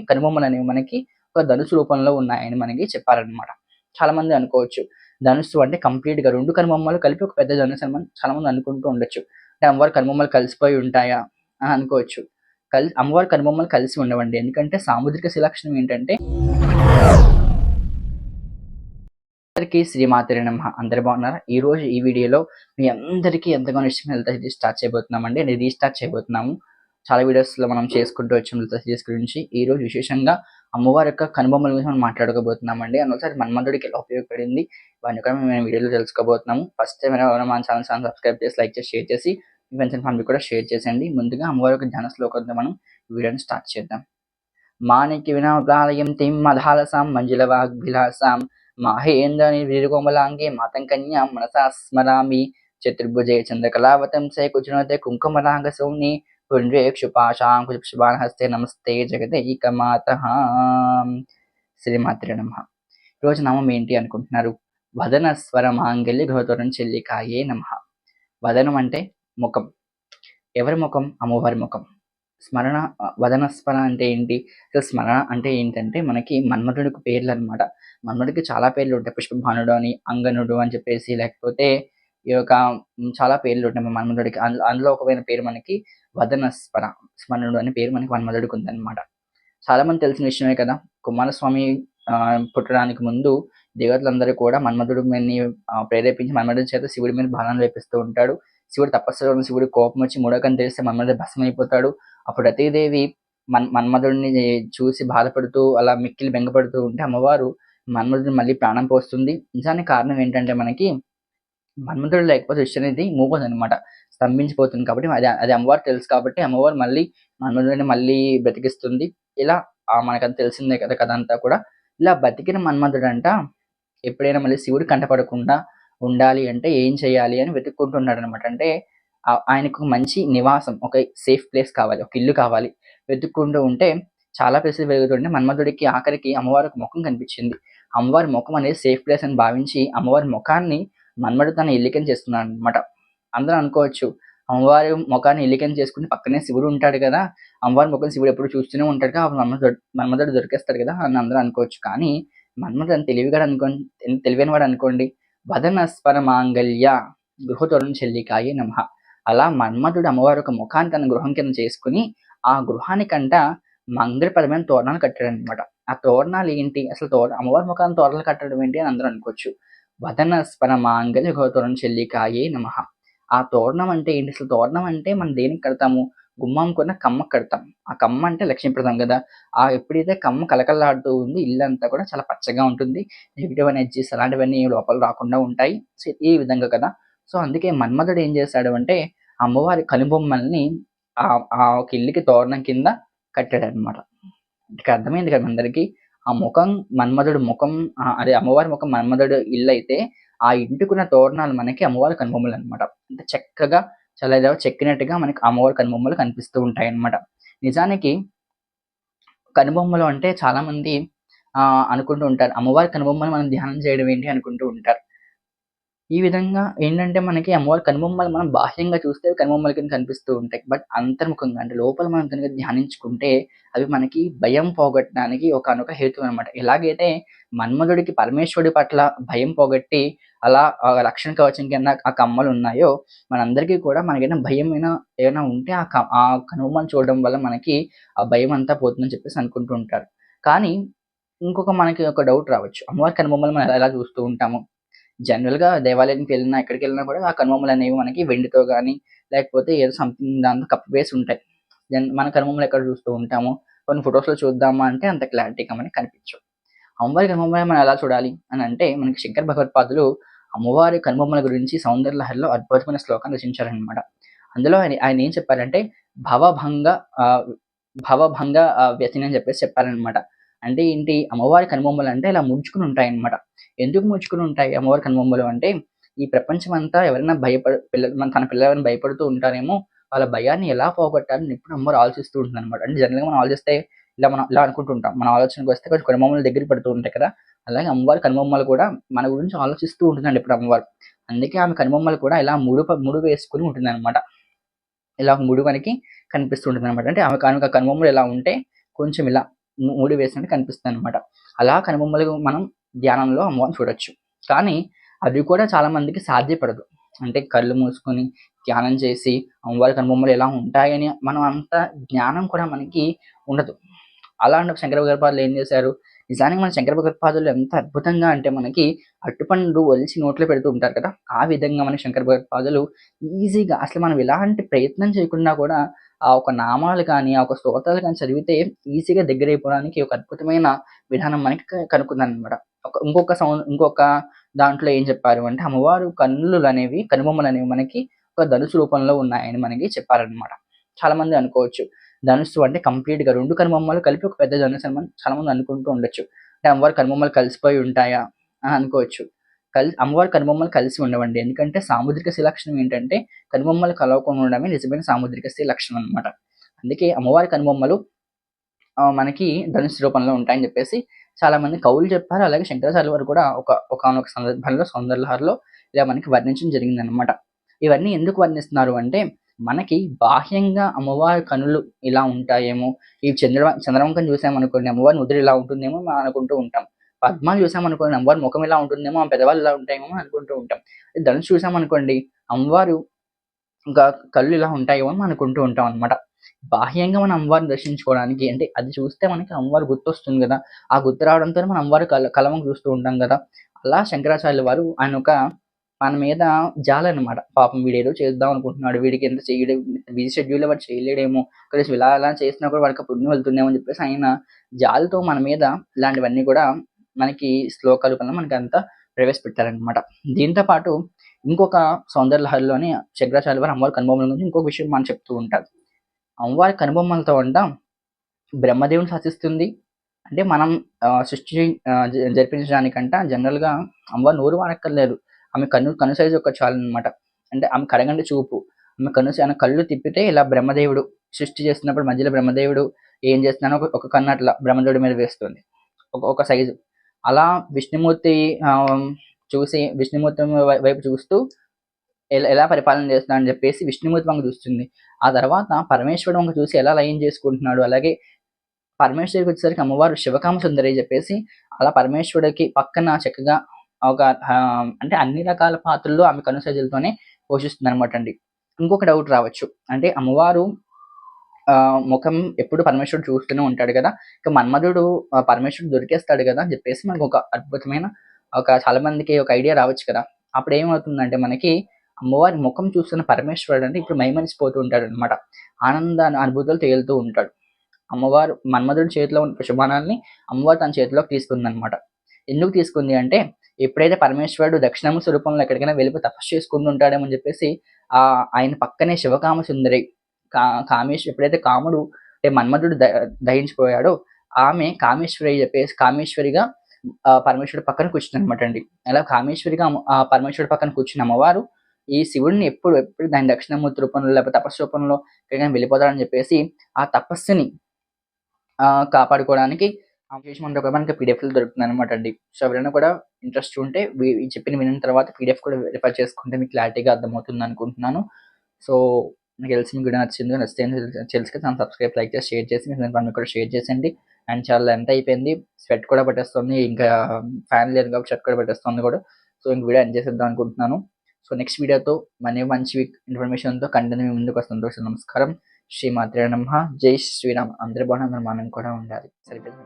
కనుమమ్మలు అనేవి మనకి ఒక ధనుసు రూపంలో ఉన్నాయని మనకి చెప్పారనమాట. చాలా మంది అనుకోవచ్చు ధనుస్సు అంటే కంప్లీట్‌గా 2 కనుబొమ్మలు కలిపి ఒక పెద్ద ధనుస్సు అని చాలా మంది అనుకుంటూ ఉండొచ్చు. అంటే అమ్మవారి కనుబొమ్మలు కలిసిపోయి ఉంటాయా అని అనుకోవచ్చు. అమ్మవారి కనుబొమ్మలు కలిసి ఉండవండి. ఎందుకంటే సాముద్రిక శిలాక్షణం ఏంటంటే అందరికీ శ్రీమాతరే నమః. అందరూ బాగున్నారా? ఈరోజు ఈ వీడియోలో మీ అందరికీ ఎంతగానో ఇష్టమైన లలిత సిరీస్ స్టార్ట్ చేయబోతున్నామండి. రీస్టార్ట్ చేయబోతున్నాము. చాలా వీడియోస్‌లో మనం చేసుకుంటూ వచ్చాం లలిత సిరీస్ గురించి. ఈరోజు విశేషంగా అమ్మవారి యొక్క కనుబొమ్మల గురించి మనం మాట్లాడుకోబోతున్నామండి. అందులోసారి మన్మధుడికి ఎలా ఉపయోగపడింది ఇవన్నీ కూడా మేము వీడియోలో తెలుసుకోబోతున్నాము. ఫస్ట్ టైం ఎవరైనా మన ఛానల్ సబ్స్క్రైబ్ చేసి, లైక్ చేసి, షేర్ చేసి మీ ఫ్రెండ్స్ అండ్ ఫ్యామిలీకి కూడా షేర్ చేసేయండి. ముందుగా అమ్మవారి యొక్క ధ్యాన శ్లోకంతో మనం వీడియోని స్టార్ట్ చేద్దాం. మాణిక్య వినాప్రాళయంతిం మదాలసాం మంజులవాగ్భిలాసాం మాహేంద్ర నిర్వికోమలాంగే మాతంకన్యాం మనసా స్మరామి చతుర్భుజే చంద్రకళావతంసే కుజునతే కుంకుమరాగ సౌమ్ని పుండ్రేక్షుపాశాంకుశుభానహస్తే నమస్తే జగదైకమాతః. శ్రీమాత్రే నమః. ఈరోజు నామం ఏంటి అనుకుంటున్నారు? వదన స్వర మాంగళ్య గృహతోరణ చెల్లికాయే నమః. వదనం అంటే ముఖం. ఎవరి ముఖం? అమ్మవారి ముఖం. స్మరణ వదన స్మరణ అంటే ఏంటి? అసలు స్మరణ అంటే ఏంటంటే మనకి మన్మధుడికి పేర్లు అనమాట. మన్మధుడికి చాలా పేర్లు ఉంటాయి. పుష్పభానుడు అని, అంగనుడు అని చెప్పేసి, లేకపోతే ఈ యొక్క చాలా పేర్లు ఉంటాయి మన్మధుడికి. అందులో ఒకమైన పేరు మనకి వదన స్మరణుడు అనే పేరు మనకి మన్మధుడికి ఉందన్నమాట. చాలా మంది తెలిసిన విషయమే కదా. కుమారస్వామి పుట్టడానికి ముందు దేవతలందరూ కూడా మన్మధుడిని ప్రేరేపించి మన్మధుడి చేత శివుడి మీద బాణాలు వేపిస్తూ ఉంటాడు. శివుడు తపస్సులో ఉన్న శివుడి కోపం వచ్చి మూడో కన్ను తెరిస్తే మన్మధుడు భస్మైపోతాడు. అప్పుడు రతీదేవి మన్మధుడిని చూసి బాధపడుతూ అలా మిక్కిలి బెంగపడుతూ ఉంటే అమ్మవారు మన్మధుడిని మళ్ళీ ప్రాణం పోస్తుంది. నిజానికి కారణం ఏంటంటే మనకి మన్మధుడు లేకపోతే సృష్టి అనేది మూగదనమాట. స్తంభించిపోతుంది. కాబట్టి అది అమ్మవారికి తెలుసు కాబట్టి అమ్మవారు మళ్ళీ మన్మధుడిని మళ్ళీ బ్రతికిస్తుంది. ఇలా మనకంతా తెలిసిందే కదా కథ అంతా కూడా. ఇలా బతికిన మన్మధుడంట ఎప్పుడైనా మళ్ళీ శివుడి కంటపడకుండా ఉండాలి అంటే ఏం చేయాలి అని వెతుక్కుంటున్నాడనమాట. అంటే ఆయనకు మంచి నివాసం, ఒక సేఫ్ ప్లేస్ కావాలి, ఒక ఇల్లు కావాలి. వెతుక్కుంటూ ఉంటే చాలా ప్లేసులు వెతుకుతుంటే మన్మధుడికి ఆఖరికి అమ్మవారి ముఖం కనిపించింది. అమ్మవారి ముఖం అనేది సేఫ్ ప్లేస్ అని భావించి అమ్మవారి ముఖాన్ని మన్మధుడు తన ఇల్లికం చేస్తున్నాడనమాట. అందరూ అనుకోవచ్చు అమ్మవారి ముఖాన్ని ఇల్లికం చేసుకుంటే పక్కనే శివుడు ఉంటాడు కదా, అమ్మవారి ముఖం శివుడు ఎప్పుడు చూస్తూనే ఉంటాడు కదా, మన్మధుడు దొరికేస్తాడు కదా అని అందరూ అనుకోవచ్చు. కానీ మన్మధుడు అని తెలివైన వాడు అనుకోండి. వదన స్వర మాంగళ్య గృహతోరణ చెల్లికాయే నమః. అలా మన్మధుడు అమ్మవారి యొక్క ముఖాన్ని తన గృహం కింద చేసుకుని ఆ గృహానికంట మంగళప్రదమైన తోరణాలు కట్టాడనమాట. ఆ తోరణాలు ఏంటి? అసలు అమ్మవారి ముఖాన్ని తోరణాలు కట్టడం ఏంటి అని అందరూ అనుకోవచ్చు. వదన స్వర మాంగళ్య గృహతోరణ చెల్లికాయే నమః. ఆ తోరణం అంటే ఏంటి? అసలు తోరణం అంటే మనం దేనికి కడతాము? గుమ్మంకున్న కమ్మకు కడతాం. ఆ కమ్మ అంటే లక్ష్మీప్రదం కదా. ఎప్పుడైతే కమ్మ కలకల్లాడుతూ ఉంది ఇల్లంతా కూడా చాలా పచ్చగా ఉంటుంది. నెగెటివ్ ఎనర్జీస్ అలాంటివన్నీ లోపల రాకుండా ఉంటాయి. సో ఈ విధంగా కదా. సో అందుకే మన్మధుడు ఏం చేశాడు అంటే అమ్మవారి కనుబొమ్మల్ని ఆ ఒక ఇల్లుకి తోరణం కింద కట్టాడనమాట. ఇక అర్థమైంది కదా అందరికీ. ఆ ముఖం మన్మధుడు ముఖం, అదే అమ్మవారి ముఖం మన్మధుడు ఇల్లు అయితే ఆ ఇంటికున్న తోరణాలు మనకి అమ్మవారి కనుబొమ్మలు అనమాట. అంటే చక్కగా చాలా ఏదో చెక్కినట్టుగా మనకి అమ్మవారి కనుబొమ్మలు కనిపిస్తూ ఉంటాయి అన్నమాట. నిజానికి కనుబొమ్మలు అంటే చాలా మంది అనుకుంటూ ఉంటారు. అమ్మవారి కనుబొమ్మలు మనం ధ్యానం చేయడం ఏంటి అనుకుంటూ ఉంటారు. ఈ విధంగా ఏంటంటే మనకి అమ్మవారి కనుబొమ్మలు మనం బాహ్యంగా చూస్తే కనుబొమ్మల కింద కనిపిస్తూ ఉంటాయి. బట్ అంతర్ముఖంగా అంటే లోపల మనం కనుక ధ్యానించుకుంటే అవి మనకి భయం పోగొట్టడానికి ఒకానొక హేతువు అనమాట. ఎలాగైతే మన్మధుడికి పరమేశ్వరుడి పట్ల భయం పోగొట్టి అలా రక్షణ కవచం కింద ఆ కమ్మలు ఉన్నాయో మనందరికీ కూడా మనకేమైనా భయం ఏమైనా ఉంటే ఆ కనుబొమ్మలు చూడడం వల్ల మనకి ఆ భయం అంతా పోతుందని చెప్పేసి అనుకుంటూ ఉంటారు. కానీ మనకి ఒక డౌట్ రావచ్చు. అమ్మవారి కనుబొమ్మలు మనం ఎలా చూస్తూ ఉంటాము? జనరల్‌గా దేవాలయానికి వెళ్ళినా, ఎక్కడికెళ్ళినా కూడా ఆ కనుబొమ్మలనేవి మనకి వెండితో గాని, లేకపోతే ఏదో సంథింగ్ దాంతో కప్పివేసి ఉంటాయి. మన కనుబొమ్మలు ఎక్కడ చూస్తూ ఉంటాము? కొన్ని ఫోటోస్‌లో చూద్దామా అంటే అంత క్లారిటీగా మనకి కనిపించవు. అమ్మవారి కనుబొమ్మలని మనం ఎలా చూడాలి అనంటే, మనకి శంకర భగవత్పాదులు అమ్మవారి కనుబొమ్మల గురించి సౌందర్య లహరిలో అద్భుతమైన శ్లోకాన్ని రచించారనమాట. అందులో ఆయన ఏం చెప్పారంటే, భవభంగ భవభంగ వ్యసని అని చెప్పేసి చెప్పారనమాట. అంటే ఏంటి? అమ్మవారి కనుబొమ్మలంటే ఇలా ముడుచుకొని ఉంటాయన్నమాట. ఎందుకు ముడుచుకొని ఉంటాయి అమ్మవారి కనుబొమ్మలు అంటే, ఈ ప్రపంచమంతా ఎవరైనా తన పిల్లలు ఎవరైనా భయపడుతూ ఉంటారేమో, వాళ్ళ భయాన్ని ఎలా పోగొట్టాలని ఎప్పుడు అమ్మవారు ఆలోచిస్తూ ఉంటుందన్నమాట. అంటే జనరల్‌గా మనం ఆలోచిస్తే మనం ఇలా అనుకుంటుంటాం. మన ఆలోచనకొస్తే కొంచెం కనుబొమ్మలు దగ్గర పడుతూ ఉంటాయి కదా. అలాగే అమ్మవారి కనుబొమ్మలు కూడా మన గురించి ఆలోచిస్తూ ఉంటుందండి ఎప్పుడు అమ్మవారు. అందుకే ఆమె కనుబొమ్మలు కూడా ఇలా ముడి వేసుకొని ఉంటుందన్నమాట. ఇలా ముడి మనకి కనిపిస్తూ ఉంటుందన్నమాట. అంటే ఆమె కనుబొమ్మలు ఇలా ఉంటే కొంచెం ఇలా ముడి వేసినట్టు కనిపిస్తుందనమాట. అలా కనుబొమ్మలు మనం ధ్యానంలో అమ్మవారిని చూడొచ్చు. కానీ అది కూడా చాలా మందికి సాధ్యపడదు. అంటే కళ్ళు మూసుకొని ధ్యానం చేసి అమ్మవారి కనుబొమ్మలు ఎలా ఉంటాయని మనం అంత జ్ఞానం కూడా మనకి ఉండదు. అలాంటి శంకర భగవత్పాదులు ఏం చేశారు, నిజానికి మన శంకర భగవత్పాదులు ఎంత అద్భుతంగా అంటే మనకి అరటిపండు ఒలిచి నోట్లో పెడుతూ ఉంటారు కదా! ఆ విధంగా మన శంకర భగవత్పాదులు ఈజీగా అసలు మనం ఎలాంటి ప్రయత్నం చేయకుండా కూడా ఆ ఒక నామాలు కానీ, ఆ ఒక స్తోత్రాలు కానీ చదివితే ఈజీగా దగ్గరైపోవడానికి ఒక అద్భుతమైన విధానం మనకి కనుక్కుందనమాట. ఇంకొక దాంట్లో ఏం చెప్పారు అంటే అమ్మవారు కన్నులనేవి, కనుబొమ్మలనేవి మనకి ఒక ధనుసు రూపంలో ఉన్నాయని మనకి చెప్పారనమాట. చాలామంది అనుకోవచ్చు ధనుస్సు అంటే కంప్లీట్‌గా 2 కనుబొమ్మలు కలిపి ఒక పెద్ద ధనుస్సు అని చాలామంది అనుకుంటూ ఉండొచ్చు. అంటే అమ్మవారి కనుబొమ్మలు కలిసిపోయి ఉంటాయా అని అనుకోవచ్చు. అమ్మవారి కనుబొమ్మలు కలిసి ఉండవండి. ఎందుకంటే సాముద్రిక శిల లక్షణం ఏంటంటే కనుబొమ్మలు కలవకుండా ఉండడమే నిజమైన సాముద్రిక శిల లక్షణం అనమాట. అందుకే అమ్మవారి కనుబొమ్మలు మనకి ధనుస్సు రూపంలో ఉంటాయని చెప్పేసి చాలామంది కవులు చెప్పారు. అలాగే శంకరాచార్యుల వారు కూడా ఒకానొక సందర్భంలో సౌందర్యలహరిలో ఇలా మనకి వర్ణించడం జరిగిందనమాట. ఇవన్నీ ఎందుకు వర్ణిస్తున్నారు అంటే మనకి బాహ్యంగా అమ్మవారి కనులు ఇలా ఉంటాయేమో, ఈ చంద్రవంకను చూసామనుకోండి అమ్మవారి నుదురు ఇలా ఉంటుందేమో మనం అనుకుంటూ ఉంటాం. పద్మాలు చూసామనుకోండి అమ్మవారి ముఖం ఇలా ఉంటుందేమో, ఆమె పెదవులు ఇలా ఉంటాయేమో అనుకుంటూ ఉంటాం. ధనుస్సు చూసామనుకోండి అమ్మవారు ఇంకా కళ్ళు ఇలా ఉంటాయేమో అని అనుకుంటూ ఉంటాం అనమాట. బాహ్యంగా మనం అమ్మవారిని దర్శించుకోవడానికి అంటే అది చూస్తే మనకి అమ్మవారు గుర్తొస్తుంది గదా! ఆ గుర్తు రావడంతోనే మనం అమ్మవారి కలవంక చూస్తూ ఉంటాం గదా! అలా శంకరాచార్యుల వారు ఆయన మన మీద జాలనమాట. పాపం వీడేదో చేద్దాం అనుకుంటున్నాడు. వీడికి ఎంత చేయడం బిజీ షెడ్యూల్‌లో వాడు చేయలేడేమో, కనీసం ఇలా అలా చేసినా కూడా వాడికి పుణ్యం వెళ్తుందేమో అని చెప్పేసి ఆయన జాలితో మన మీద ఇలాంటివన్నీ కూడా మనకి శ్లోకాల రూపంలో మనకంతా ప్రవేశపెట్టారనమాట. దీంతో పాటు ఇంకొక సౌందర్యలహరిలోని శంకరాచార్యుల వారు అమ్మవారి కనుబొమ్మల గురించి ఇంకొక విషయం మనం చెప్తూ ఉంటారు. అమ్మవారి కనుబొమ్మలతో బ్రహ్మదేవుని శాసిస్తుంది. అంటే మనం సృష్టి జరిపించడానికంట జనరల్‌గా అమ్మవారు నోరు వాడక్కర్లేదు. ఆమె కన్ను సైజ్ ఒక్కటి చాలనమాట. అంటే ఆమె కడగంటి చూపు. ఆమె కళ్ళు తిప్పితే ఇలా బ్రహ్మదేవుడు సృష్టి చేస్తున్నప్పుడు మధ్యలో బ్రహ్మదేవుడు ఏం చేస్తున్నాడో ఒక కన్ను అట్లా బ్రహ్మదేవుడి మీద వేస్తుంది. ఒక సైజు. అలా విష్ణుమూర్తి విష్ణుమూర్తి వైపు చూస్తూ ఎలా పరిపాలన చేస్తున్నాడని చెప్పేసి విష్ణుమూర్తి వంక చూస్తుంది. ఆ తర్వాత పరమేశ్వరుడు వంక చూసి ఎలా లయం చేసుకుంటున్నాడు. అలాగే పరమేశ్వరికి వచ్చేసరికి అమ్మవారు శివకామ సుందరి చెప్పేసి అలా పరమేశ్వరుడికి పక్కన చక్కగా అంటే అన్ని రకాల పాత్రల్లో ఆమె కనుసైగలతోనే పోషిస్తుందనమాటండి. ఇంకొక డౌట్ రావచ్చు. అంటే అమ్మవారు ముఖం ఎప్పుడు పరమేశ్వరుడు చూస్తూనే ఉంటాడు కదా! ఇక మన్మధుడు పరమేశ్వరుడు దొరికేస్తాడు కదా! అని చెప్పేసి మనకొక అద్భుతమైన చాలా మందికి ఒక ఐడియా రావచ్చు కదా! అప్పుడేమవుతుందంటే మనకి అమ్మవారి ముఖం చూస్తున్న పరమేశ్వరుడు అంటే ఇప్పుడు మైమరిచిపోతూ ఉంటాడనమాట. ఆనంద అనుభూతులు తేలుతూ ఉంటాడు. అమ్మవారు మన్మధుడి చేతిలో ఉన్న పుష్పబాణాల్ని అమ్మవారు తన చేతిలోకి తీసుకుందనమాట. ఎందుకు తీసుకుంది అంటే ఎప్పుడైతే పరమేశ్వరుడు దక్షిణామూర్తి రూపంలో ఎక్కడికైనా వెళ్ళిపోయి తపస్సు చేసుకుంటూ ఉంటాడేమో అని చెప్పేసి ఆయన పక్కనే శివకామ సుందరి ఎప్పుడైతే కాముడు అంటే మన్మధుడు దహించిపోయాడో ఆమె కామేశ్వరిగా పరమేశ్వరుడు పక్కన కూర్చుందనమాటండి. అలా కామేశ్వరిగా పరమేశ్వరుడు పక్కన కూర్చున్న అమ్మవారు ఈ శివుడిని ఎప్పుడు దాని దక్షిణామూర్తి రూపంలో లేకపోతే తపస్సు రూపంలో ఎక్కడికైనా వెళ్ళిపోతాడని చెప్పేసి ఆ తపస్సుని కాపాడుకోవడానికి అవకాశం అంతా కూడా మనకి పీడిఎఫ్‌లో దొరుకుతుందనమాటండి. సో, ఎవరైనా కూడా ఇంట్రెస్ట్ ఉంటే చెప్పినవి వినిన తర్వాత పీడిఎఫ్ కూడా రిఫర్ చేసుకుంటే మీకు క్లారిటీగా అర్థమవుతుందనుకుంటున్నాను. సో, నాకు తెలిసి మీకు వీడియో నచ్చింది. నచ్చితే తెలుసుగా ఛానల్ సబ్స్క్రైబ్, లైక్ చేసి, షేర్ చేసి మీ ఫ్రెండ్స్ కూడా షేర్ చేసేయండి. అండ్ చాలా లెంత్ అయిపోయింది. స్వెట్ కూడా పట్టేస్తుంది. ఇంకా ఫ్యాన్ లేదు కాబట్టి స్వెట్ కూడా పట్టేస్తుంది కూడా. సో, ఇంక వీడియో ఎండ్ చేసేద్దాం అనుకుంటున్నాను. సో, నెక్స్ట్ వీడియోతో మంచి ఇన్ఫర్మేషన్‌తో కంటెంట్ మీ ముందుకు వస్తాను. నమస్కారం. శ్రీమాత్రే నమః. జై శ్రీరామ్. అందరూ బాగున్నారు. మనం కూడా ఉండాలి. సరిపోయింది.